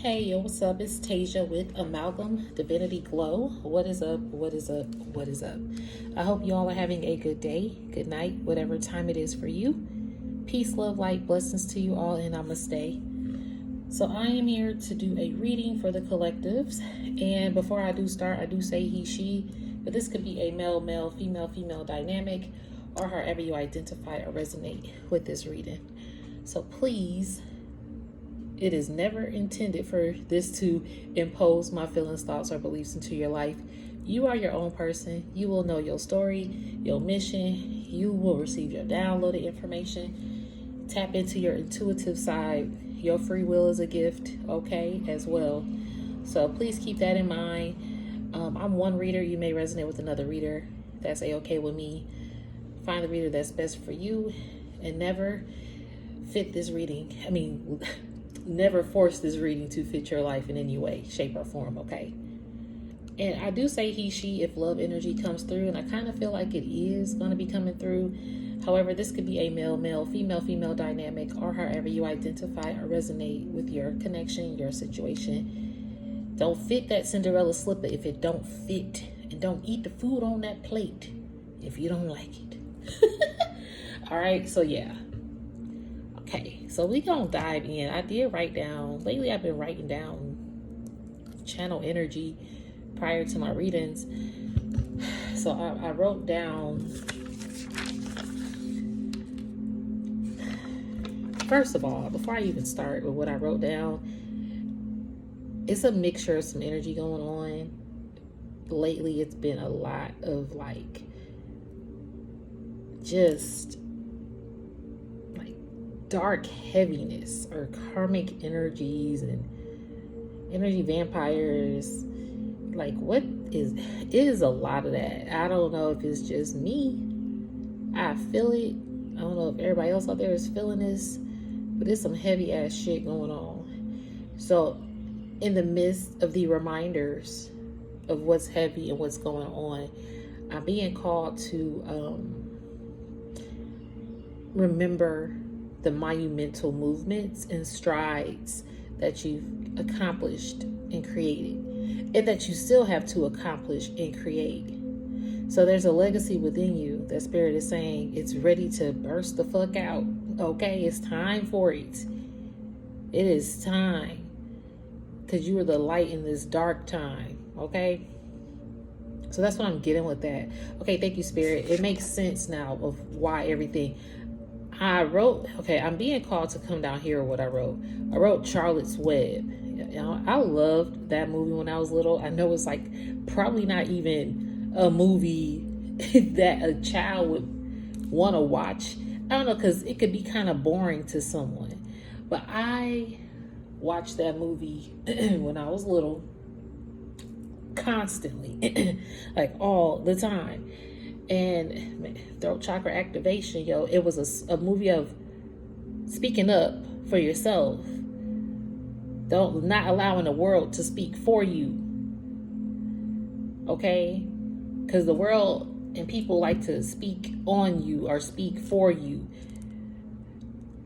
Hey, yo, what's up? It's Tasia with Amalgam Divinity Glow. What is up? What is up? What is up? I hope you all are having a good day, good night, whatever time it is for you. Peace, love, light, blessings to you all, and Namaste. So I am here to do a reading for the collectives. And before I do start, I do say he, she, but this could be a male, male, female, female dynamic, or however you identify or resonate with this reading. So please, it is never intended for this to impose my feelings, thoughts, or beliefs into your life. You are your own person. You will know your story, your mission. You will receive your downloaded information. Tap into your intuitive side. Your free will is a gift, okay, as well. So please keep that in mind. I'm one reader. You may resonate with another reader. That's a-okay with me. Find the reader that's best for you and never fit this reading. Never force this reading to fit your life in any way, shape, or form, okay? And I do say he, she, if love energy comes through, and I kind of feel like it is going to be coming through. However, this could be a male, male, female, female dynamic, or however you identify or resonate with your connection, your situation. Don't fit that Cinderella slipper if it don't fit. And don't eat the food on that plate if you don't like it. All right, so yeah. Okay, so we gonna dive in. I did write down, lately I've been writing down channel energy prior to my readings. So I wrote down, first of all, before I even start with what I wrote down, it's a mixture of some energy going on. Lately it's been a lot of just dark heaviness or karmic energies and energy vampires. What is, it is a lot of that. I don't know if it's just me. I feel it. I don't know if everybody else out there is feeling this, but it's some heavy ass shit going on. So in the midst of the reminders of what's heavy and what's going on, I'm being called to remember the monumental movements and strides that you've accomplished and created, and that you still have to accomplish and create. So there's a legacy within you that Spirit is saying it's ready to burst the fuck out. Okay, it's time for it. It is time, because you are the light in this dark time. Okay, so that's what I'm getting with that. Okay, thank you, Spirit. It makes sense now of why everything I wrote. Okay, I'm being called to come down here with what I wrote. I wrote Charlotte's Web. You know, I loved that movie when I was little. I know it's probably not even a movie that a child would want to watch. I don't know, because it could be kind of boring to someone. But I watched that movie when I was little, constantly, all the time. And throat chakra activation, yo, it was a movie of speaking up for yourself. Not allowing the world to speak for you. Okay? Because the world and people like to speak on you or speak for you.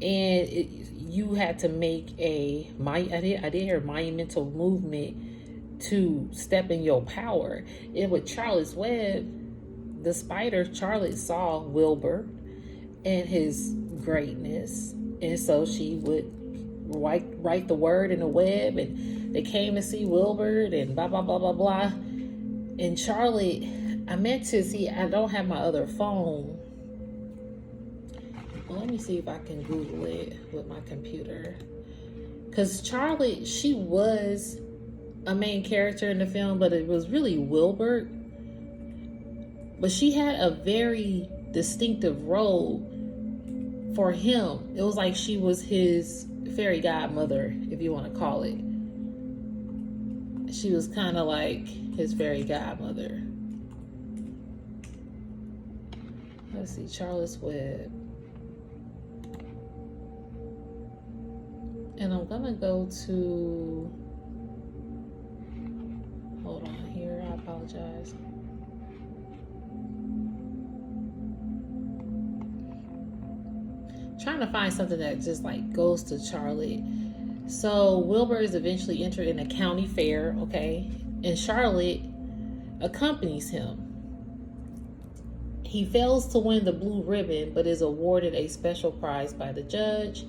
And you had to make I did hear monumental movement to step in your power. And with Charlotte's Web, the spider, Charlotte saw Wilbur and his greatness, and so she would write the word in the web, and they came to see Wilbur and blah blah blah blah blah. And Charlotte, I meant to see, I don't have my other phone. Well, let me see if I can Google it with my computer, because Charlotte, she was a main character in the film, but it was really Wilbur. But she had a very distinctive role for him. It was like she was his fairy godmother, if you want to call it. She was kind of like his fairy godmother. Let's see, Charlotte's Web. And I'm going to go to... Hold on here, I apologize. Trying to find something that just goes to Charlotte So Wilbur is eventually entered in a county fair, okay? And Charlotte accompanies him. He fails to win the blue ribbon, but is awarded a special prize by the judge.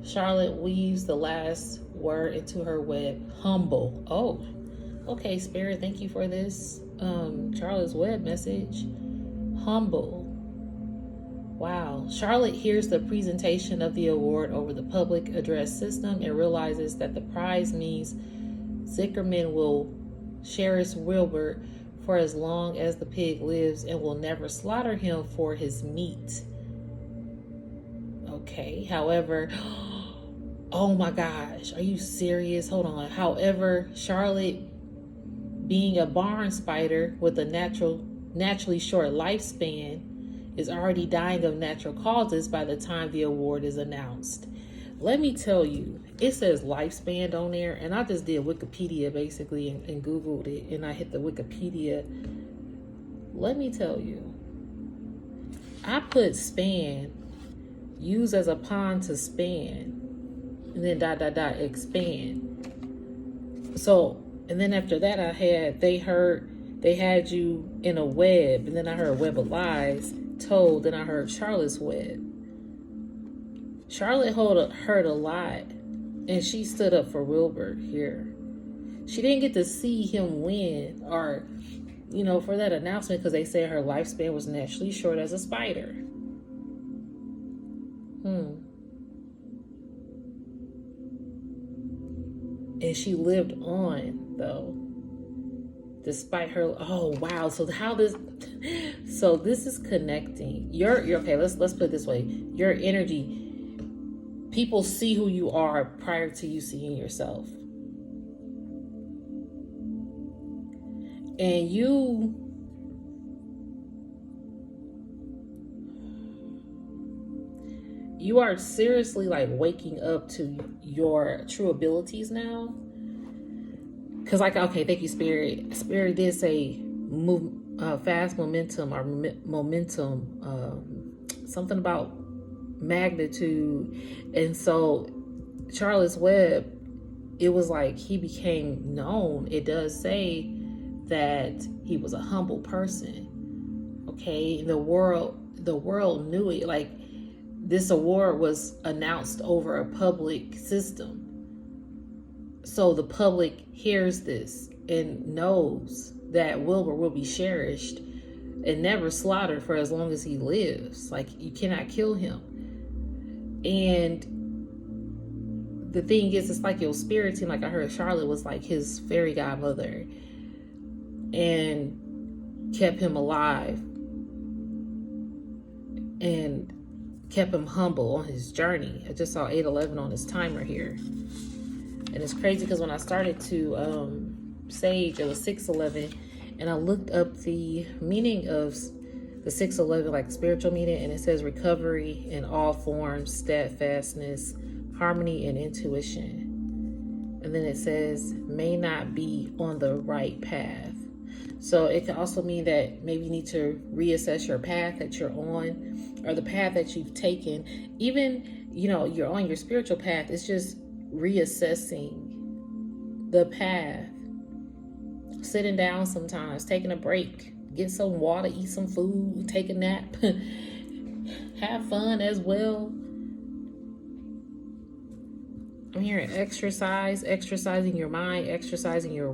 Charlotte weaves the last word into her web, humble. Oh, okay, Spirit, thank you for this Charlotte's web message. Humble. Wow. Charlotte hears the presentation of the award over the public address system and realizes that the prize means Zickerman will cherish Wilbur for as long as the pig lives and will never slaughter him for his meat. Okay, however, oh my gosh, are you serious? Hold on. However, Charlotte, being a barn spider with a naturally short lifespan, is already dying of natural causes by the time the award is announced. Let me tell you, it says lifespan on there, and I just did Wikipedia basically and Googled it, and I hit the Wikipedia. Let me tell you, I put span, use as a pawn to span, and then ... expand. So, and then after that they had you in a web, and then I heard web of lies told, and I heard Charlotte's web. Charlotte heard a lot, and she stood up for Wilbur here. She didn't get to see him win, or, for that announcement, because they said her lifespan was naturally short as a spider. And she lived on, though, despite her. Oh wow! So this is connecting. Your okay. Let's put it this way. Your energy. People see who you are prior to you seeing yourself, and you are seriously like waking up to your true abilities now. Because okay, thank you, Spirit. Spirit did say fast momentum, or momentum, something about magnitude. And so Charlotte's web, it was like he became known. It does say that he was a humble person. Okay, the world knew it. Like, this award was announced over a public system. So the public hears this and knows that Wilbur will be cherished and never slaughtered for as long as he lives. Like, you cannot kill him. And the thing is, it's like your spirit team, like I heard Charlotte was like his fairy godmother and kept him alive and kept him humble on his journey. I just saw 811 on his timer here. And it's crazy because when I started to sage, it was 611, and I looked up the meaning of the 611, like spiritual meaning, and it says recovery in all forms, steadfastness, harmony, and intuition. And then it says may not be on the right path. So it can also mean that maybe you need to reassess your path that you're on, or the path that you've taken. Even, you're on your spiritual path. It's just reassessing the path, sitting down sometimes, taking a break, get some water, eat some food, take a nap, have fun as well. I'm hearing exercising your mind, exercising your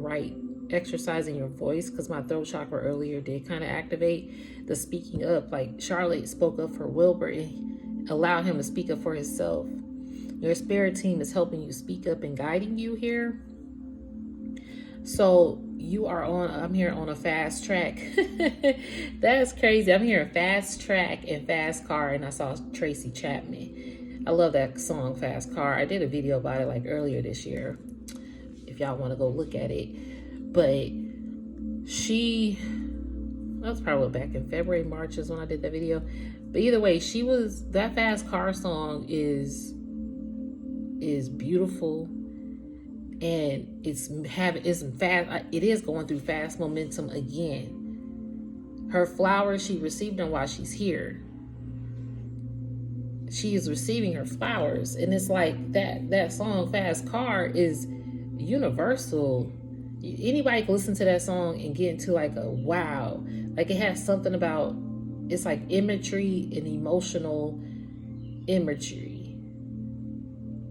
exercising your voice, because my throat chakra earlier did kind of activate the speaking up. Like Charlotte spoke up for Wilbur and allowed him to speak up for himself. Your spirit team is helping you speak up and guiding you here. So I'm here on a fast track. That's crazy. I'm hearing fast track and fast car, and I saw Tracy Chapman. I love that song, Fast Car. I did a video about it like earlier this year, if y'all want to go look at it. But that was probably back in February, March is when I did that video. But either way, that Fast Car song is beautiful, and it is going through fast momentum again. Her flowers, she received them while she's here. she is receiving her flowers. And it's like that song Fast Car is universal. Anybody can listen to that song and get into like a wow. Like it has something about, it's like imagery and emotional imagery.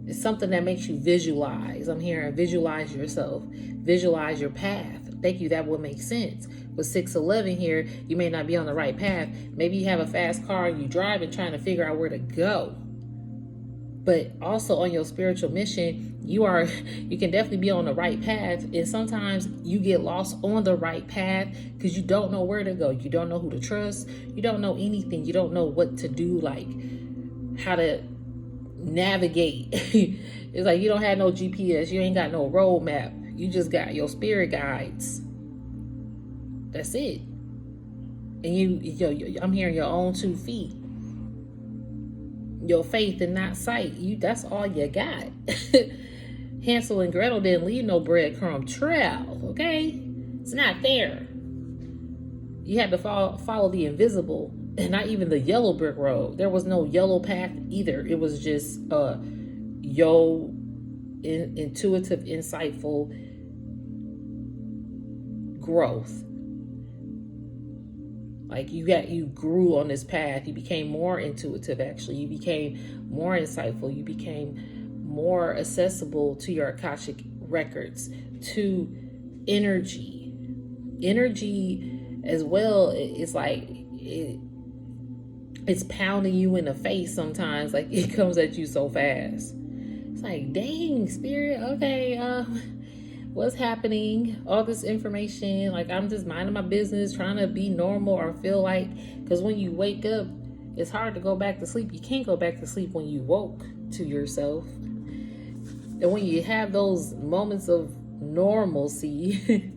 It's something that makes you visualize. I'm hearing visualize yourself, visualize your path. Thank you, that would make sense. With 611 here, you may not be on the right path. Maybe you have a fast car and you drive and trying to figure out where to go. But also on your spiritual mission, you can definitely be on the right path. And sometimes you get lost on the right path because you don't know where to go. You don't know who to trust. You don't know anything. You don't know what to do, like how to navigate. It's like you don't have no GPS. You ain't got no road map. You just got your spirit guides. That's it. And I'm hearing your own 2 feet. Your faith and not sight. That's all you got. Hansel and Gretel didn't leave no breadcrumb trail, okay? It's not there. You had to follow the invisible, and not even the yellow brick road. There was no yellow path either. It was just intuitive, insightful growth. Like you grew on this path. You became more intuitive, actually. You became more insightful. You became more accessible to your Akashic records, to energy. Energy as well. It's like it's pounding you in the face sometimes. Like it comes at you so fast. It's like, dang, spirit, okay, what's happening? All this information, like I'm just minding my business, trying to be normal or feel like, because when you wake up, it's hard to go back to sleep. You can't go back to sleep when you woke to yourself. And when you have those moments of normalcy,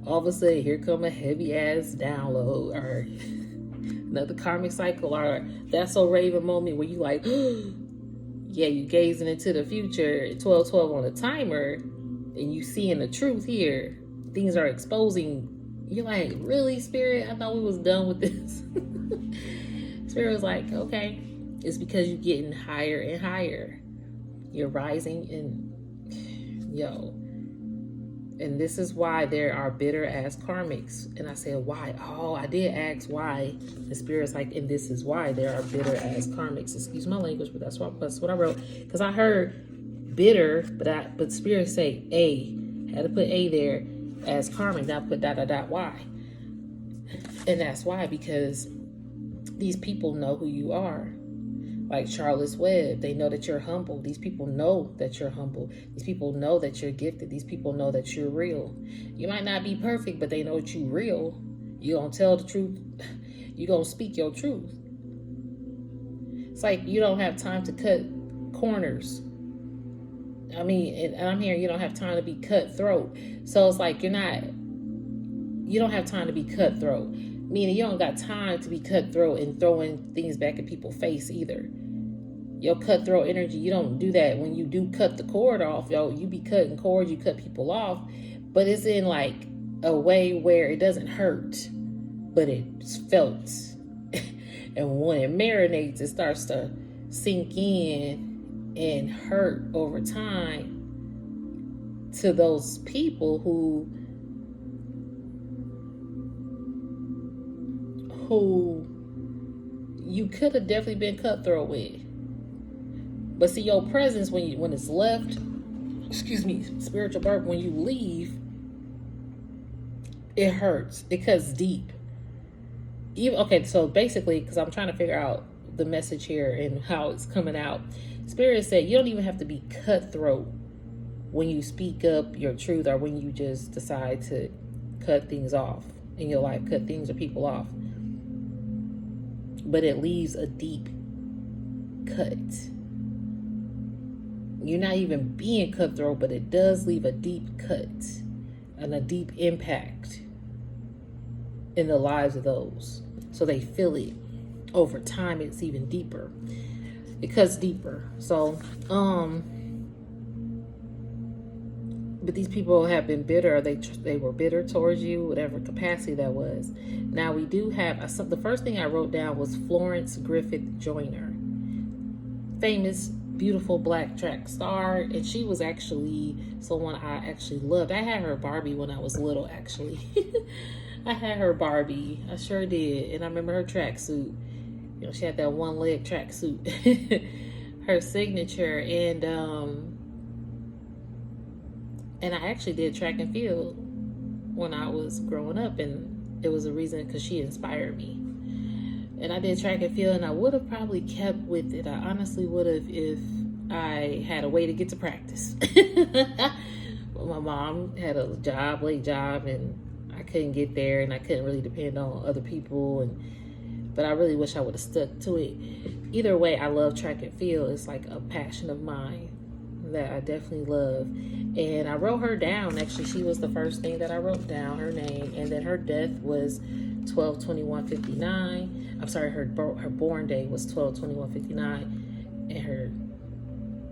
all of a sudden here come a heavy ass download or another karmic cycle or that's so raven moment where you like, yeah, you gazing into the future, 12:12 on the timer, and you seeing the truth here. Things are exposing. You're like, really, Spirit? I thought we was done with this. Spirit was like, okay, it's because you're getting higher and higher. You're rising and this is why there are bitter ass karmics. And I said, why? Oh, I did ask why. The Spirit's like, and this is why there are bitter ass karmics. Excuse my language, but that's what I wrote. Because I heard bitter, but Spirit say A. Had to put A there as karmic. Now put ... Y. And that's why, because these people know who you are. Like Charlotte's Web, they know that you're humble. These people know that you're humble. These people know that you're gifted. These people know that you're real. You might not be perfect, but they know that you're real. You're going to tell the truth. You're going to speak your truth. It's like you don't have time to cut corners. I mean, and I'm hearing you don't have time to be cutthroat. So it's like you don't have time to be cutthroat. Meaning you don't got time to be cutthroat and throwing things back at people's face either. Your cutthroat energy, you don't do that. When you do cut the cord off, you be cutting cords, you cut people off, but it's in like a way where it doesn't hurt, but it's felt. And when it marinates, it starts to sink in and hurt over time to those people who you could have definitely been cutthroat with. But see, your presence when it's left, spiritual birth, when you leave, it hurts. It cuts deep. So basically, because I'm trying to figure out the message here and how it's coming out. Spirit said you don't even have to be cutthroat when you speak up your truth or when you just decide to cut things off in your life, cut things or people off. But it leaves a deep cut. You're not even being cutthroat, but it does leave a deep cut and a deep impact in the lives of those. So they feel it over time. It's even deeper. It cuts deeper. So, but these people have been bitter. They were bitter towards you, whatever capacity that was. Now we do have the first thing I wrote down was Florence Griffith Joyner. famous, beautiful black track star, and she was actually someone I actually loved. I had her Barbie when I was little, actually. I had her Barbie. I sure did. And I remember her tracksuit. You know, she had that one leg tracksuit. Her signature. And I actually did track and field when I was growing up, and it was a reason because she inspired me. And I did track and field, and I would have probably kept with it. I honestly would have if I had a way to get to practice. My mom had a job, late job, and I couldn't get there, and I couldn't really depend on other people. But I really wish I would have stuck to it. Either way, I love track and field. It's like a passion of mine that I definitely love. And I wrote her down. Actually, she was the first thing that I wrote down, her name. And then her death was 12/21/59. I'm sorry, her born day was 12/21/59, and her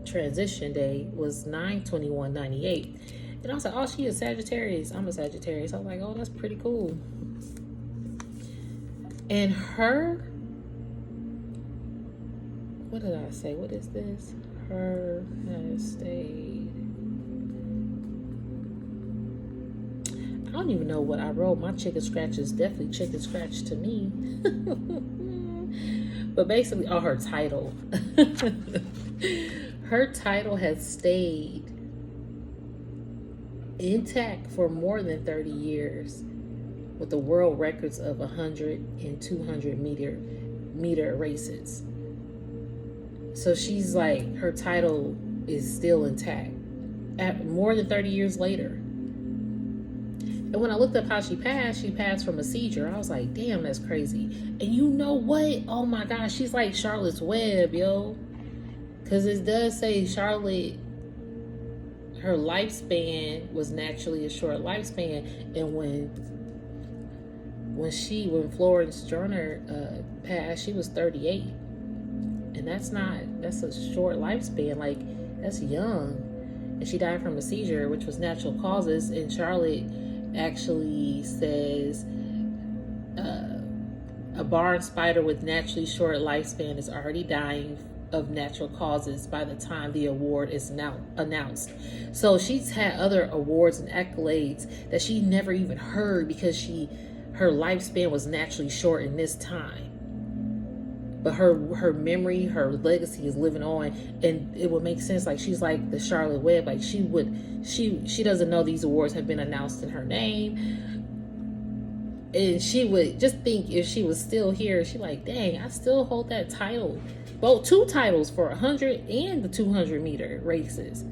transition day was 9/21/98. And I was like, oh, she is Sagittarius. I'm a Sagittarius. I was like, oh, that's pretty cool. And her, what did I say? What is this? Her has stayed. I don't even know what I wrote. My chicken scratch is definitely chicken scratch to me. But basically, her title. Her title has stayed intact for more than 30 years with the world records of 100 and 200 meter races. So she's like, her title is still intact at more than 30 years later. And when I looked up how she passed from a seizure. I was like, damn, that's crazy. And you know what? Oh my gosh, she's like Charlotte's Web, yo. Because it does say Charlotte, her lifespan was naturally a short lifespan. And when Florence Joyner passed, she was 38. And that's a short lifespan. Like, that's young. And she died from a seizure, which was natural causes. And Charlotte actually says a barn spider with naturally short lifespan is already dying of natural causes by the time the award is now announced. So she's had other awards and accolades that she never even heard because her lifespan was naturally short in this time. But her memory, her legacy is living on, and it would make sense. Like, she's like the Charlotte Web. Like, she doesn't know these awards have been announced in her name, and she would just think if she was still here, she like, dang, I still hold that title, both two titles for 100 and the 200 meter races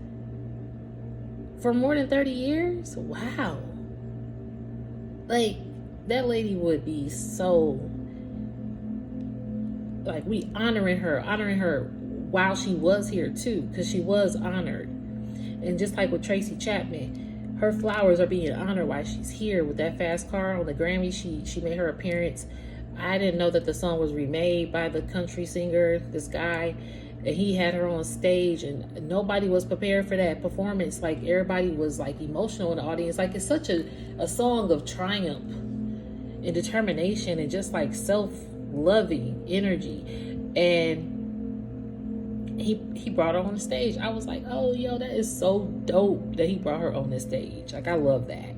for more than 30 years. Wow, like that lady would be so. Like, we honoring her while she was here too, because she was honored. And just like with Tracy Chapman, her flowers are being honored while she's here with that fast car on the Grammy. She made her appearance. I didn't know that the song was remade by the country singer, this guy, and he had her on stage, and nobody was prepared for that performance. Like, everybody was like emotional in the audience. Like, it's such a song of triumph and determination and just like self-loving energy. And he brought her on the stage. I was like, oh, yo, that is so dope that he brought her on the stage. Like, I love that.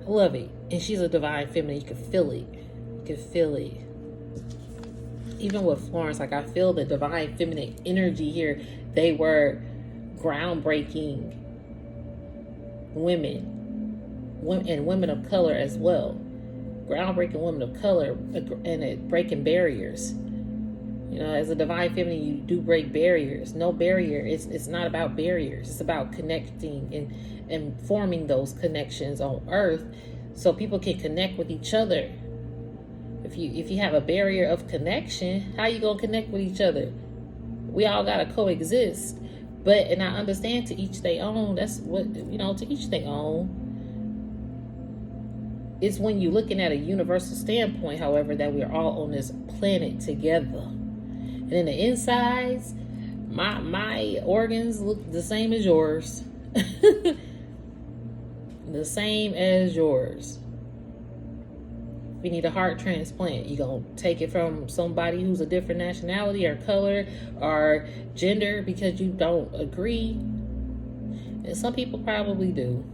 I love it. And she's a divine feminine. You can feel it. You can feel it. Even with Florence, like, I feel the divine feminine energy here. They were groundbreaking women and women of color as well. Groundbreaking women of color and breaking barriers. You know, as a divine feminine, you do break barriers. No barrier. It's not about barriers. It's about connecting and forming those connections on earth so people can connect with each other. If you have a barrier of connection, how you gonna connect with each other? We all gotta coexist. And I understand, to each their own. That's what, to each their own. It's when you're looking at a universal standpoint, however, that we're all on this planet together. And in the insides, my organs look the same as yours. The same as yours. If you need a heart transplant, you gonna take it from somebody who's a different nationality or color or gender because you don't agree. And some people probably do.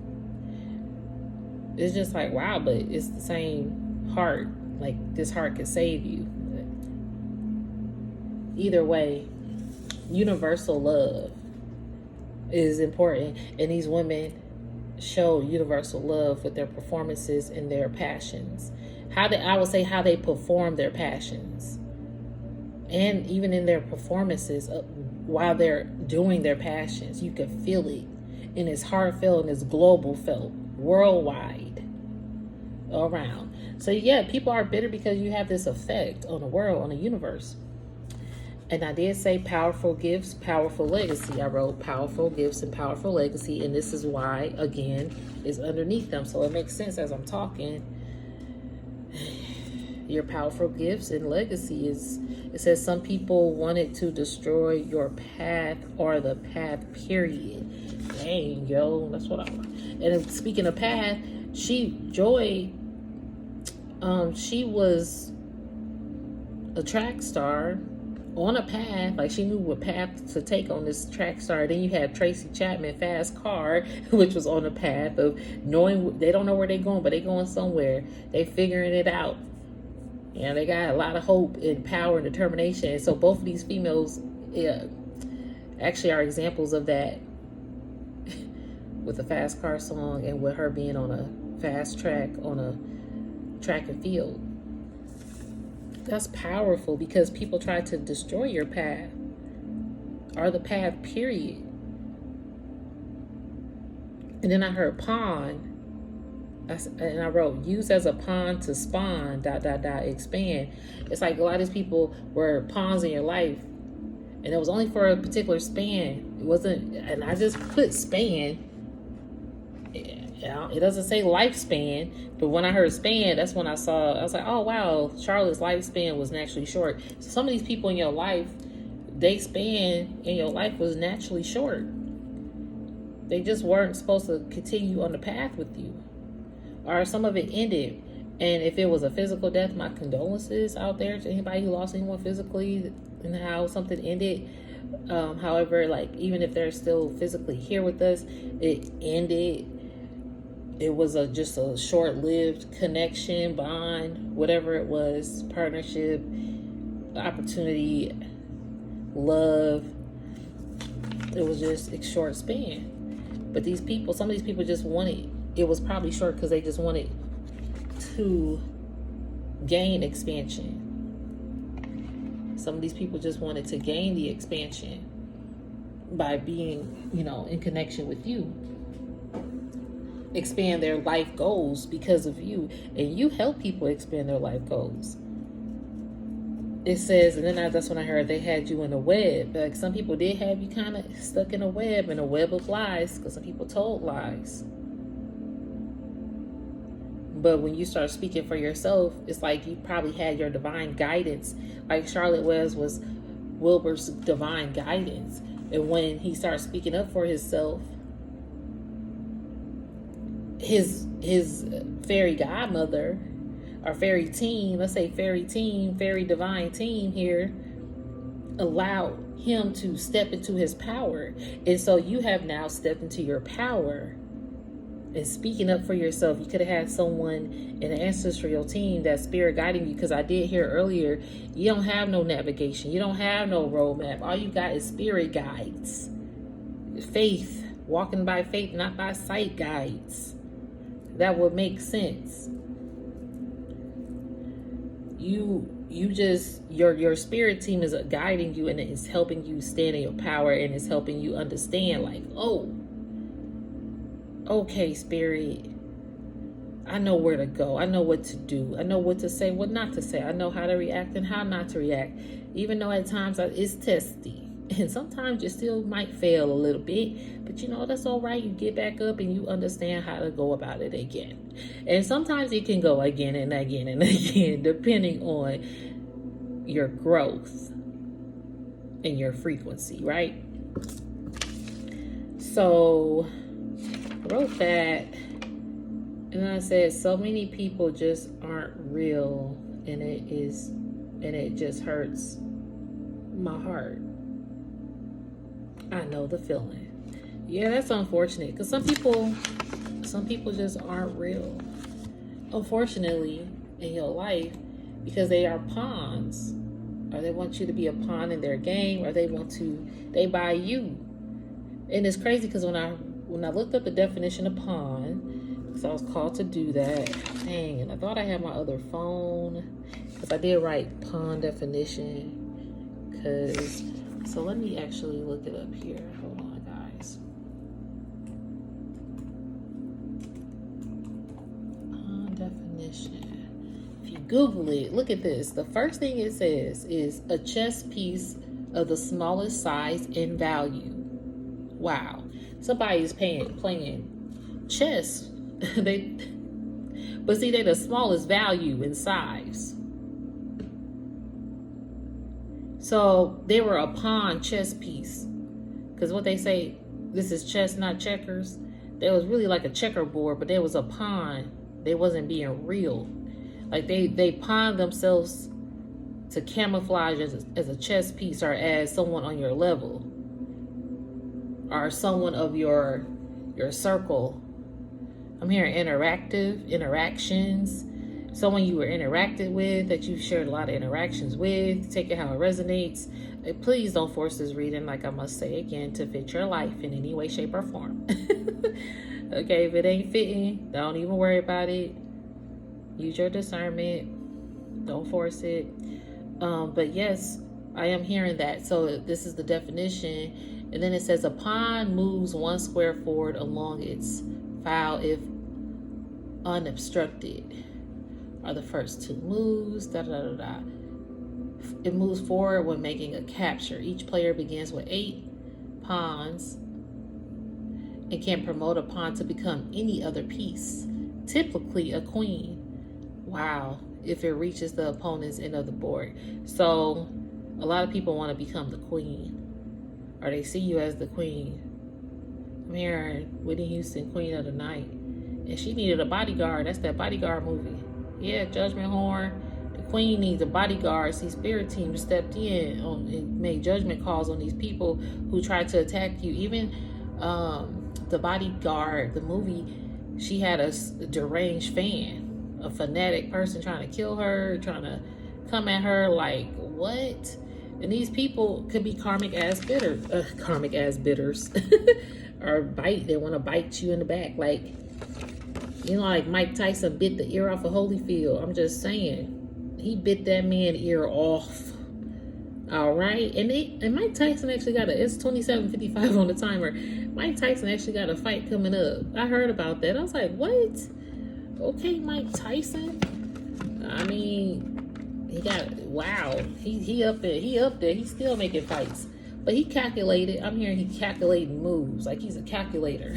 It's just like, wow, but it's the same heart. Like, this heart could save you. Either way, universal love is important, and these women show universal love with their performances and their passions. I would say how they perform their passions, and even in their performances while they're doing their passions, you can feel it, and it's heartfelt and it's global felt, worldwide, around. So yeah, people are bitter because you have this effect on the world, on the universe. And I did say powerful gifts, powerful legacy. I wrote powerful gifts and powerful legacy. And this is why, again, is underneath them. So it makes sense as I'm talking. Your powerful gifts and legacy is, it says some people wanted to destroy your path or the path, period. Dang, yo, that's what I want. And speaking of path, Joy, she was a track star on a path, like she knew what path to take on this track star. Then you have Tracy Chapman, fast car, which was on the path of knowing they don't know where they're going, but they're going somewhere. They figuring it out. And they got a lot of hope and power and determination. And so both of these females actually are examples of that with the fast car song and with her being on a fast track on a track and field. That's powerful because people try to destroy your path or the path, period. And then I heard pawn, and I wrote use as a pawn to spawn, ... expand. It's like a lot of these people were pawns in your life, and it was only for a particular span. It wasn't, and I just put span. It doesn't say lifespan, but when I heard span, that's when I was like, oh wow, Charlotte's lifespan was naturally short. So some of these people in your life, they span in your life was naturally short. They just weren't supposed to continue on the path with you. Or some of it ended. And if it was a physical death, my condolences out there to anybody who lost anyone physically and how something ended. However, like even if they're still physically here with us, it ended. It was just a short-lived connection, bond, whatever it was, partnership, opportunity, love. It was just a short span. But these people, some of these people just wanted, it was probably short because they just wanted to gain expansion. Some of these people just wanted to gain the expansion by being, in connection with you. Expand their life goals because of you, and you help people expand their life goals. It says, and then that's when I heard they had you in a web. Like some people did have you kind of stuck in a web of lies, because some people told lies. But when you start speaking for yourself, it's like you probably had your divine guidance, like Charlotte was Wilbur's divine guidance. And when he starts speaking up for himself, his fairy godmother or fairy team, let's say fairy divine team here, allowed him to step into his power. And so you have now stepped into your power and speaking up for yourself. You could have had someone in the ancestral team, that spirit guiding you, because I did hear earlier, you don't have no navigation, you don't have no roadmap. All you got is spirit guides, faith, walking by faith, not by sight guides. That would make sense. You just, your spirit team is guiding you, and it's helping you stand in your power, and it's helping you understand, like, oh, okay, spirit, I know where to go. I know what to do. I know what to say, what not to say. I know how to react and how not to react. Even though at times it's testy. And sometimes you still might fail a little bit, but that's all right. You get back up and you understand how to go about it again. And sometimes it can go again and again and again, depending on your growth and your frequency, right? So I wrote that. And I said, so many people just aren't real, and it just hurts my heart. I know the feeling. Yeah, that's unfortunate, because some people just aren't real, unfortunately, in your life, because they are pawns, or they want you to be a pawn in their game, or they buy you. And it's crazy, because when I looked up the definition of pawn, because I was called to do that, dang, and I thought I had my other phone, because I did write pawn definition, so let me actually look it up here. Hold on, guys. Pawn definition. If you Google it, look at this. The first thing it says is a chess piece of the smallest size and value. Wow. Somebody is playing chess. But see, they're the smallest value in size. So they were a pawn chess piece. Because what they say, this is chess, not checkers. There was really like a checkerboard, but there was a pawn. They wasn't being real. Like they pawned themselves to camouflage as a chess piece, or as someone on your level, or someone of your circle. I'm hearing interactions, someone you were interacted with, that you shared a lot of interactions with. Take it how it resonates. Please don't force this reading, like I must say again, to fit your life in any way, shape, or form. Okay, if it ain't fitting, don't even worry about it. Use your discernment. Don't force it. But yes, I am hearing that. So this is the definition. And then it says a pawn moves 1 square forward along its file if unobstructed. Are the first 2 moves. It moves forward when making a capture. Each player begins with 8 pawns and can promote a pawn to become any other piece, typically a queen. Wow, if it reaches the opponent's end of the board. So a lot of people want to become the queen, or they see you as the queen. I'm hearing Whitney Houston, Queen of the Night, and she needed a bodyguard. That's that Bodyguard movie. Yeah, Judgment Horn. The queen needs a bodyguard. See, spirit team stepped in and made judgment calls on these people who tried to attack you. Even the Bodyguard, the movie, she had a deranged fan, a fanatic person trying to kill her, trying to come at her like, what? And these people could be karmic ass bitters, or they want to bite you in the back. Like, you know, like Mike Tyson bit the ear off of Holyfield. I'm just saying, he bit that man ear off. All right, and Mike Tyson actually it's 27:55 on the timer. Mike Tyson actually got a fight coming up. I heard about that. I was like, what? Okay, Mike Tyson. I mean, he up there. He's still making fights, but he calculated. I'm hearing he calculating moves, like he's a calculator.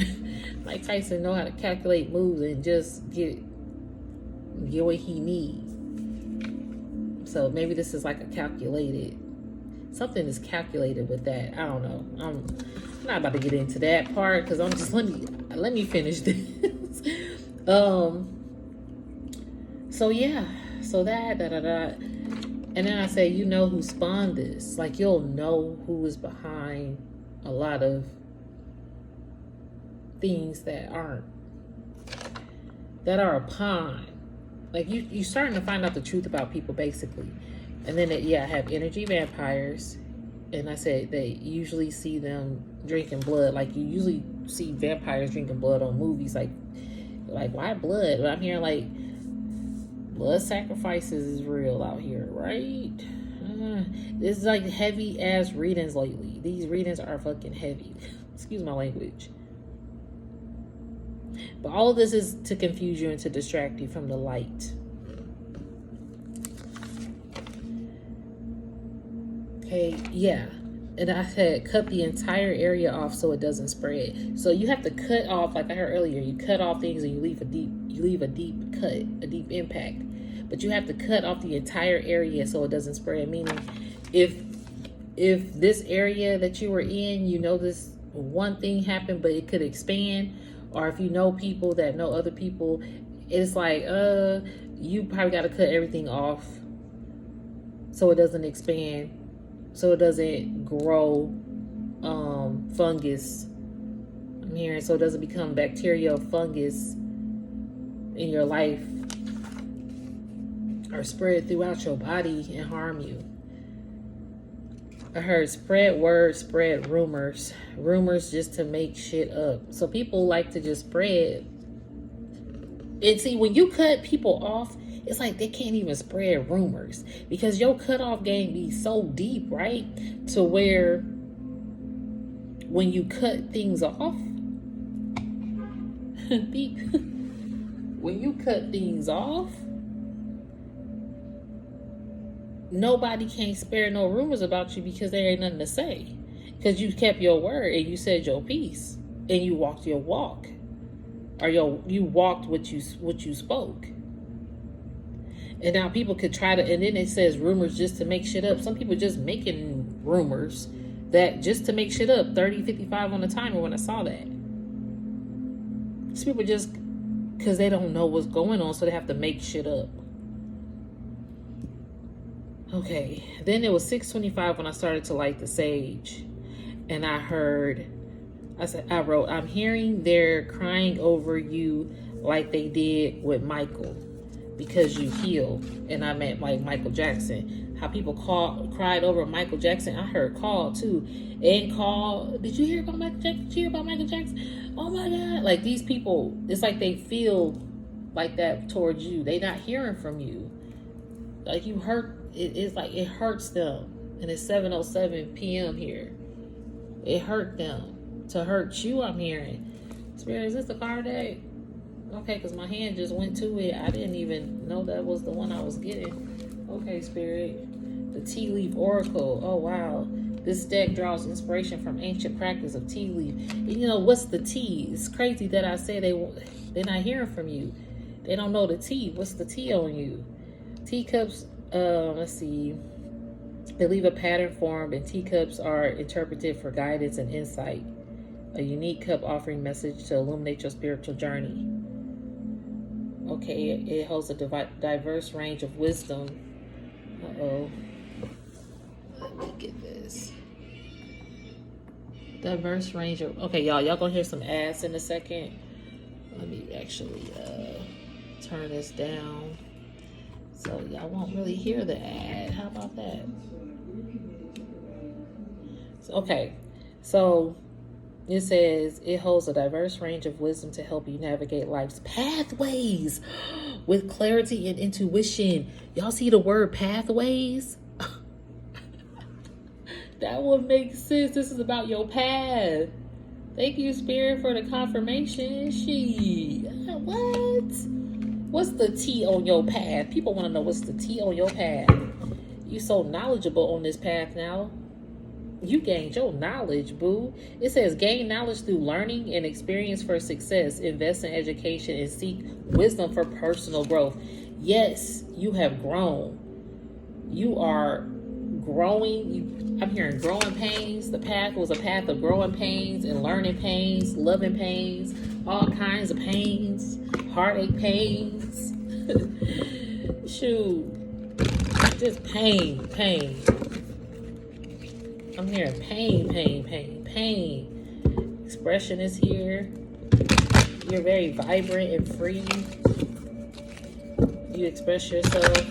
Mike Tyson know how to calculate moves and just get what he needs. So maybe this is like a calculated. Something is calculated with that. I don't know. I'm not about to get into that part, because I'm just let me finish this. So yeah. So that and then I say, you know who spawned this. Like, you'll know who is behind a lot of things that are a pawn. Like, you're starting to find out the truth about people, basically. And then, I have energy vampires. And I said they usually see them drinking blood. Like, you usually see vampires drinking blood on movies. Like why blood? But I'm hearing, like, blood sacrifices is real out here, right? This is like heavy ass readings lately. These readings are fucking heavy. Excuse my language. But all of this is to confuse you and to distract you from the light. Okay, yeah. And I said cut the entire area off so it doesn't spread. So you have to cut off, like I heard earlier, you cut off things and you leave a deep cut, a deep impact. But you have to cut off the entire area so it doesn't spread. Meaning, if this area that you were in, you know, this one thing happened, but it could expand, Or if you know people that know other people, it's like, you probably got to cut everything off so it doesn't expand, so it doesn't grow fungus. I'm hearing, so it doesn't become bacterial fungus in your life or spread throughout your body and harm you. I heard spread word, spread rumors. Rumors just to make shit up. So people like to just spread. And see, when you cut people off, it's like they can't even spread rumors because your cutoff game be so deep, right? To where when you cut things off, when you cut things off, nobody can't spare no rumors about you because there ain't nothing to say. Because you kept your word and you said your piece and you walked your walk, or you walked what you spoke. And now people could try to, and then it says rumors just to make shit up. Some people just making rumors that just to make shit up. 30, 55 on the timer when I saw that. Some people just, because they don't know what's going on, so they have to make shit up. Okay, then it was 6:25 when I started to light the sage. And I wrote, I'm hearing they're crying over you like they did with Michael because you healed. And I meant like Michael Jackson. How people cried over Michael Jackson. I heard call too. And call, did you hear about Michael Jackson? Did you hear about Michael Jackson? Oh my God. Like these people, it's like they feel like that towards you. They not hearing from you. Like you hurt, it's like it hurts them. And it's 7:07 p.m. here. It hurt them. To hurt you, I'm hearing. Spirit, is this the card deck? Okay, because my hand just went to it. I didn't even know that was the one I was getting. Okay, Spirit. The Tea Leaf Oracle. Oh, wow. This deck draws inspiration from ancient practice of tea leaf. And you know, what's the tea? It's crazy that I say they're not hearing from you. They don't know the tea. What's the tea on you? Teacups, let's see. They leave a pattern formed, and teacups are interpreted for guidance and insight. A unique cup offering message to illuminate your spiritual journey. Okay, it holds a diverse range of wisdom. Uh-oh. Let me get this. Diverse range of... Okay, y'all gonna hear some ads in a second. Let me actually turn this down so y'all won't really hear the ad. How about that? Okay, so it says it holds a diverse range of wisdom to help you navigate life's pathways with clarity and intuition. Y'all see the word pathways? That would make sense. This is about your path. Thank you, Spirit, for the confirmation. What? What's the T on your path? People want to know what's the T on your path. You so knowledgeable on this path now. You gained your knowledge, boo. It says gain knowledge through learning and experience for success. Invest in education and seek wisdom for personal growth. Yes, you have grown. You are growing. I'm hearing growing pains. The path was a path of growing pains and learning pains, loving pains, all kinds of pains, heartache pains. Shoot. Just pain. I'm hearing pain. Expression is here. You're very vibrant and free. You express yourself.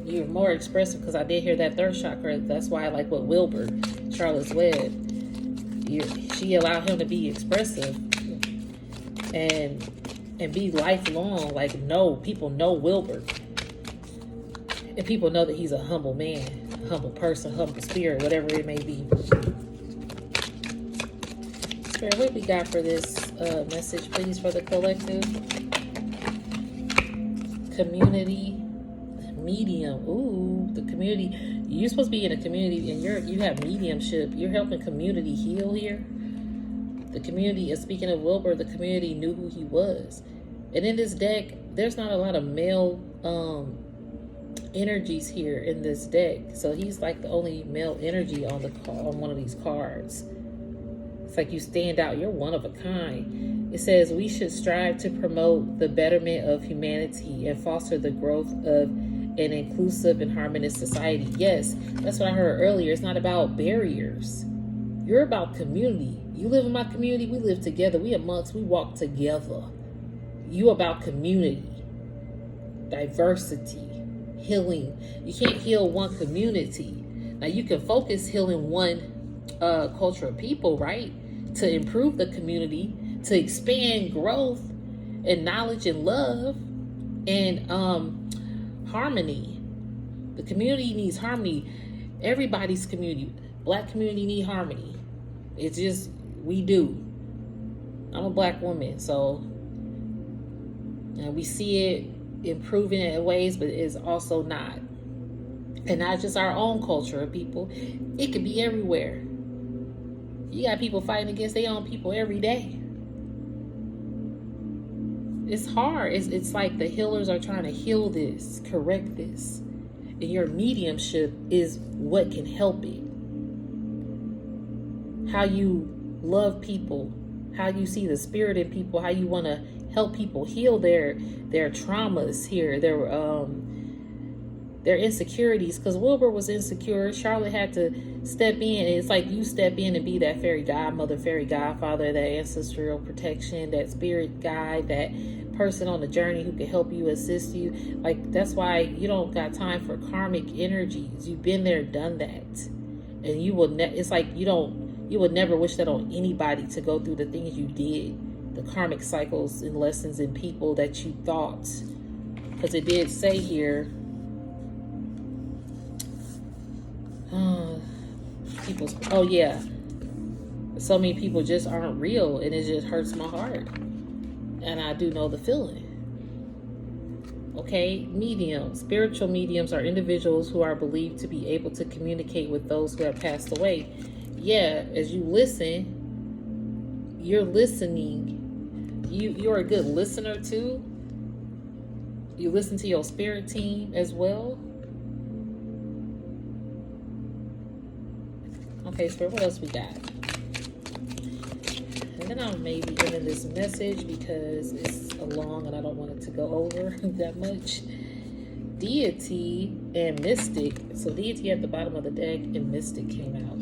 You're more expressive because I did hear that third chakra. That's why I like what Wilbur, Charlotte's Web. She allowed him to be expressive and be lifelong. Like, people know Wilbur. And people know that he's a humble man, humble person, humble spirit, whatever it may be. Spirit, what we got for this message, please, for the collective? Community, medium. Ooh, the community. You're supposed to be in a community, and you have mediumship. You're helping community heal here. The community, and speaking of Wilbur, the community knew who he was. And in this deck, there's not a lot of male energies here in this deck, so he's like the only male energy on one of these cards. like you stand out. You're one of a kind. It says we should strive to promote the betterment of humanity and foster the growth of an inclusive and harmonious society. Yes, that's what I heard earlier. It's not about barriers. You're about community. You live in my community, we live together. We amongst, we walk together. You about community, diversity, healing. You can't heal one community. Now you can focus healing one culture of people, right? To improve the community, to expand growth and knowledge and love and harmony. The community needs harmony. Everybody's community. Black community need harmony. It's just, we do. I'm a black woman, so and we see it improving in ways, but it's also not. And not just our own culture of people. It could be everywhere. You got people fighting against their own people every day. It's hard. It's like the healers are trying to heal this, correct this. And your mediumship is what can help it. How you love people, how you see the spirit in people, how you want to help people heal their traumas here, their insecurities. Because Wilbur was insecure. Charlotte had to step in. And it's like you step in and be that fairy godmother, fairy godfather, that ancestral protection, that spirit guide, that person on the journey who can help you, assist you. Like, that's why you don't got time for karmic energies. You've been there, done that. And you will it's like you would never wish that on anybody, to go through the things you did, the karmic cycles and lessons in people that you thought. Because it did say here, oh yeah, so many people just aren't real, and it just hurts my heart. And I do know the feeling. Okay, mediums. Spiritual mediums are individuals who are believed to be able to communicate with those who have passed away. Yeah, as you listen, you're listening. You're a good listener too. You listen to your spirit team as well. Okay, Spirit, what else we got? And then I'm maybe ending this message because it's long and I don't want it to go over that much. Deity and Mystic. So Deity at the bottom of the deck and Mystic came out.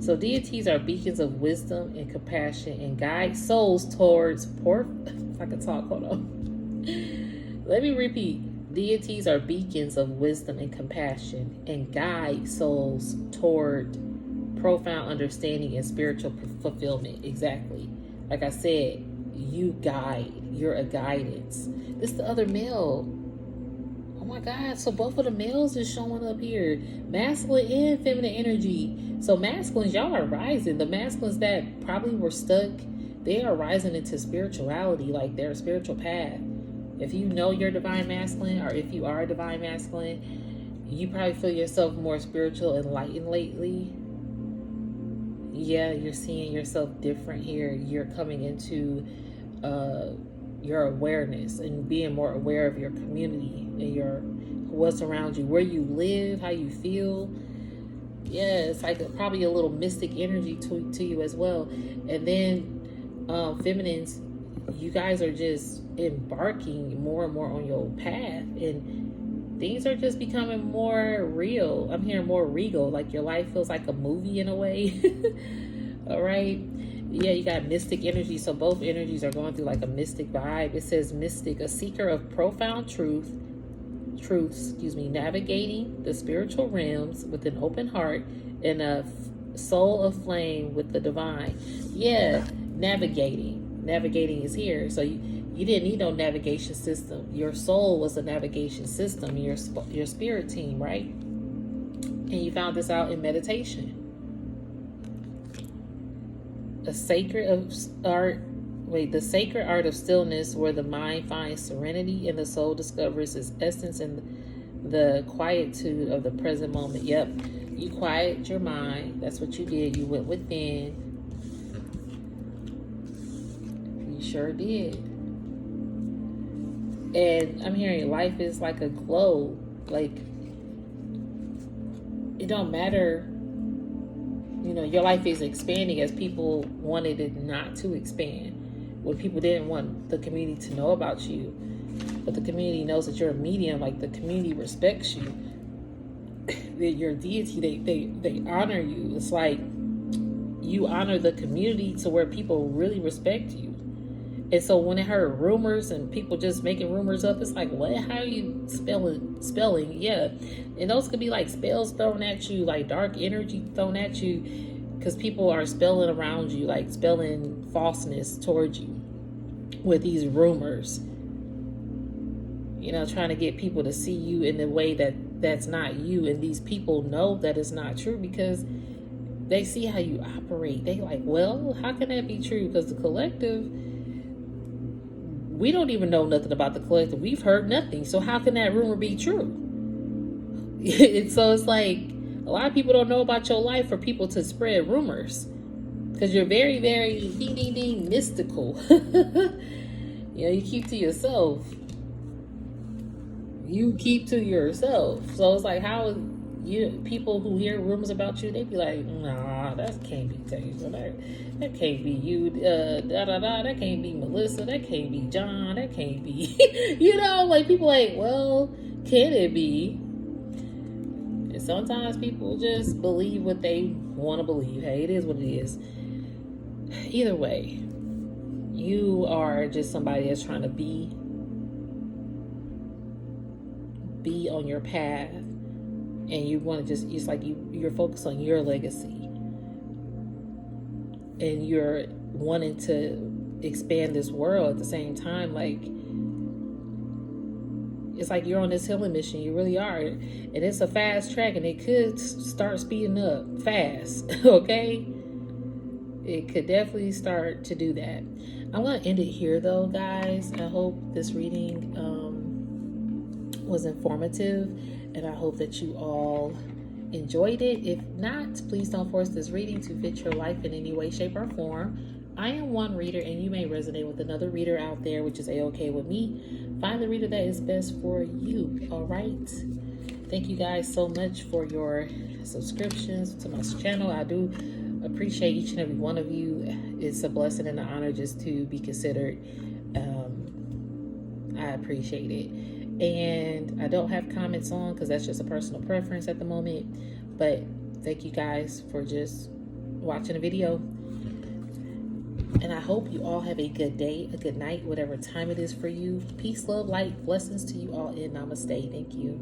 So deities are beacons of wisdom and compassion and guide souls towards if I can talk, hold on. Let me repeat. Deities are beacons of wisdom and compassion and guide souls toward profound understanding and spiritual fulfillment. Exactly. Like I said, you guide. You're a guidance. This is the other male. Oh my God. So both of the males is showing up here. Masculine and feminine energy. So masculines, y'all are rising. The masculines that probably were stuck, they are rising into spirituality, like their spiritual path. If you know you're divine masculine, or if you are a divine masculine, you probably feel yourself more spiritual, enlightened lately. Yeah, you're seeing yourself different here. You're coming into your awareness and being more aware of your community and your what's around you, where you live, how you feel. Yeah, it's like probably a little mystic energy to you as well. And then feminines, you guys are just embarking more and more on your path, and things are just becoming more real. I'm hearing more regal, like your life feels like a movie in a way. All right. Yeah, you got mystic energy. So both energies are going through like a mystic vibe. It says mystic, a seeker of profound truths, navigating the spiritual realms with an open heart and a soul of flame with the divine. Yeah, navigating is here. So you didn't need no navigation system. Your soul was a navigation system, your spirit team, right? And you found this out in meditation. The sacred art of stillness, where the mind finds serenity and the soul discovers its essence in the quietude of the present moment. Yep, you quiet your mind. That's what you did. You went within. You sure did. And I'm hearing life is like a glow. Like, it don't matter, you know, your life is expanding as people wanted it not to expand. When people didn't want the community to know about you, but the community knows that you're a medium, like the community respects you. Your deity, they honor you. It's like you honor the community to where people really respect you. And so when they heard rumors and people just making rumors up, it's like, what? How are you spelling? Yeah. And those could be like spells thrown at you, like dark energy thrown at you, because people are spelling around you, like spelling falseness towards you with these rumors. You know, trying to get people to see you in the way that's not you. And these people know that it's not true because they see how you operate. They like, well, how can that be true? Because the collective, we don't even know nothing about the collective. We've heard nothing. So how can that rumor be true? And so it's like a lot of people don't know about your life for people to spread rumors. Because you're very, very mystical. You know, you keep to yourself. You keep to yourself. So it's like, how you people who hear rumors about you, they be like, nah, that can't be Tasia. That can't be you. That can't be Melissa. That can't be John. That can't be. You know, like people like, well, can it be? And sometimes people just believe what they want to believe. Hey, it is what it is. Either way, you are just somebody that's trying to be on your path, and you want to just, it's like you're focused on your legacy, and you're wanting to expand this world at the same time. Like, it's like you're on this healing mission. You really are, and it's a fast track, and it could start speeding up fast. Okay, it could definitely start to do that. I'm gonna end it here though, guys. I hope this reading was informative, and I hope that you all enjoyed it. If not, please don't force this reading to fit your life in any way, shape, or form. I am one reader, and you may resonate with another reader out there, which is a-okay with me. Find the reader that is best for you. All right. Thank you guys so much for your subscriptions to my channel. I do appreciate each and every one of you. It's a blessing and an honor just to be considered. I appreciate it. And I don't have comments on because that's just a personal preference at the moment. But thank you guys for just watching the video. And I hope you all have a good day, a good night, whatever time it is for you. Peace, love, light, blessings to you all, and namaste. Thank you.